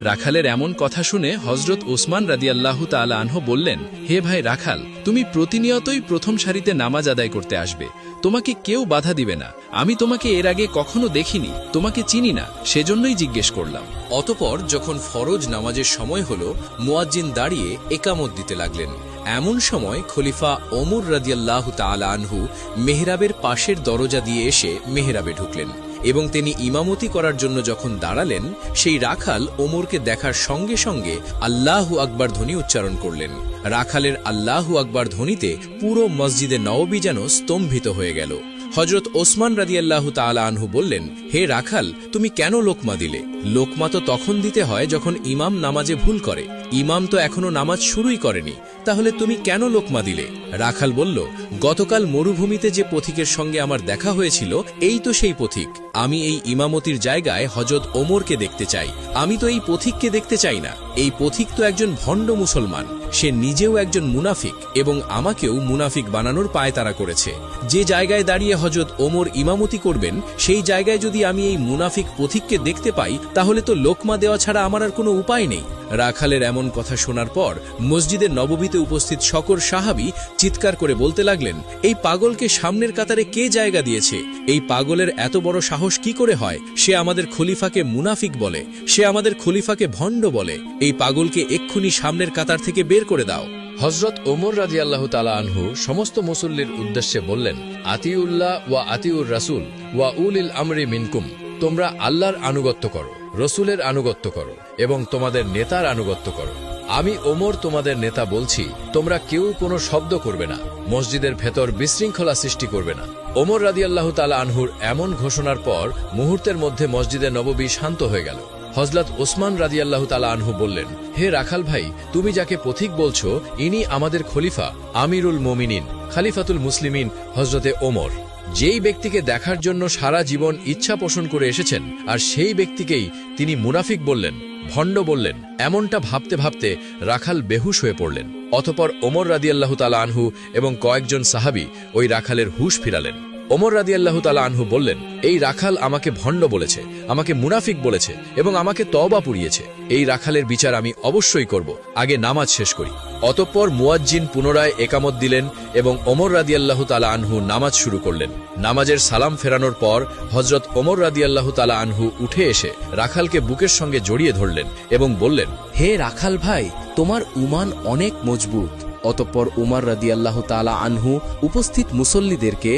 রাখালের এমন কথা শুনে হজরত ওসমান রাদিয়াল্লাহু তাআলা আনহু বললেন, হে ভাই রাখাল, তুমি প্রতিনিয়তই প্রথম সারিতে নামাজ আদায় করতে আসবে, তোমাকে কেউ বাধা দিবে না। আমি তোমাকে এর আগে কখনো দেখিনি, তোমাকে চিনি না, সেজন্যই জিজ্ঞেস করলাম। অতপর যখন ফরজ নামাজের সময় হল, মুয়াজ্জিন দাঁড়িয়ে একামত দিতে লাগলেন। এমন সময় খলিফা ওমর রাদিয়াল্লাহু তাআলা আনহু মেহরাবের পাশের দরজা দিয়ে এসে মেহরাবে ঢুকলেন এবং তিনি ইমামতি করার জন্য যখন দাঁড়ালেন, সেই রাখাল ওমরকে দেখার সঙ্গে সঙ্গে আল্লাহু আকবার ধ্বনি উচ্চারণ করলেন। রাখালের আল্লাহু আকবার ধ্বনিতে পুরো মসজিদে নববী যেন স্তম্ভিত হয়ে গেল। হজরত ওসমান রাদিয়াল্লাহু তাআলা আনহু বললেন, হে রাখাল, তুমি কেন লোকমা দিলে? লোকমা তো তখন দিতে হয় যখন ইমাম নামাজে ভুল করে। ইমাম তো এখনো নামাজ শুরুই করেনি, তাহলে তুমি কেন লোকমা দিলে? রাখাল বলল, গতকাল মরুভূমিতে যে পথিকের সঙ্গে আমার দেখা হয়েছিল, এই তো সেই পথিক। আমি এই ইমামতির জায়গায় হজরত ওমরকে দেখতে চাই। আমি তো এই পথিককে দেখতে চাই না। এই পথিক তো একজন ভণ্ড মুসলমান, সে নিজেও একজন মুনাফিক এবং আমাকেও মুনাফিক বানানোর পায়তারা করেছে। যে জায়গায় দাঁড়িয়ে হজরত ওমর ইমামতি করবেন, সেই জায়গায় যদি আমি এই মুনাফিক পথিককে দেখতে পাই, তাহলে তো লোকমা দেওয়া ছাড়া আমার আর কোনো উপায় নেই। রাখালের এমন কথা শোনার পর মসজিদের নববীতে উপস্থিত সকল সাহাবী চিৎকার করে বলতে লাগলেন, এই পাগলকে সামনের কাতারে কে জায়গা দিয়েছে? এই পাগলের এত বড় সাহস কি করে হয়? সে আমাদের খলিফাকে মুনাফিক বলে, সে আমাদের খলিফাকে ভণ্ড বলে। এই পাগলকে এক্ষুনি সামনের কাতার থেকে বের করে দাও। হজরত ওমর রাদিয়াল্লাহু তাআলা আনহু সমস্ত মুসল্লির উদ্দেশ্যে বললেন, আতিউল্লাহ ওয়া আতিউর রাসূল ওয়া উলিল আমরি মিনকুম। তোমরা আল্লাহর আনুগত্য করো, রসুলের আনুগত্য করো এবং তোমাদের নেতার আনুগত্য করো। আমি ওমর তোমাদের নেতা বলছি, তোমরা কেউ কোনো শব্দ করবে না, মসজিদের ভেতর বিশৃঙ্খলা সৃষ্টি করবে না। ওমর রাদিয়াল্লাহু তাআলা আনহুর এমন ঘোষণার পর মুহূর্তের মধ্যে মসজিদে নববী শান্ত হয়ে গেল। হযরত ওসমান রাদিয়াল্লাহু তাআলা আনহু বললেন, হে রাখাল ভাই, তুমি যাকে পথিক বলছো, ইনি আমাদের খলিফা, আমিরুল মুমিনিন, খলিফাতুল মুসলিমিন হযরতে ওমর। যেই ব্যক্তিকে দেখার জন্য সারা জীবন ইচ্ছা পোষণ করে এসেছেন, আর সেই ব্যক্তিকেই তিনি মুনাফিক বললেন, ভণ্ড বললেন। এমনটা ভাবতে ভাবতে রাখাল বেহুশ হয়ে পড়লেন। অতপর ওমর রাদিয়াল্লাহু তাআলা আনহু এবং কয়েকজন সাহাবী ওই রাখালের হুঁশ ফিরালেন। ওমর রাদিয়াল্লাহু তাআলা আনহু বললেন, এই রাখাল আমাকে ভণ্ড বলেছে, আমাকে মুনাফিক বলেছে এবং আমাকে তওবা পুড়িয়েছে। এই রাখালের বিচার আমি অবশ্যই করব, আগে নামাজ শেষ করি। অতঃপর মুয়াজ্জিন পুনরায় একামত দিলেন এবং ওমর রাদিয়াল্লাহু তাআলা আনহু নামাজ শুরু করলেন। নামাজের সালাম ফেরানোর পর হযরত ওমর রাদিয়াল্লাহু তাআলা আনহু উঠে এসে রাখালকে বুকের সঙ্গে জড়িয়ে ধরলেন এবং বললেন, হে রাখাল ভাই, তোমার ঈমান অনেক মজবুত। অতঃপর উমর রাদিয়াল্লাহু তাআলা আনহু উপস্থিত মুসল্লিদেরকে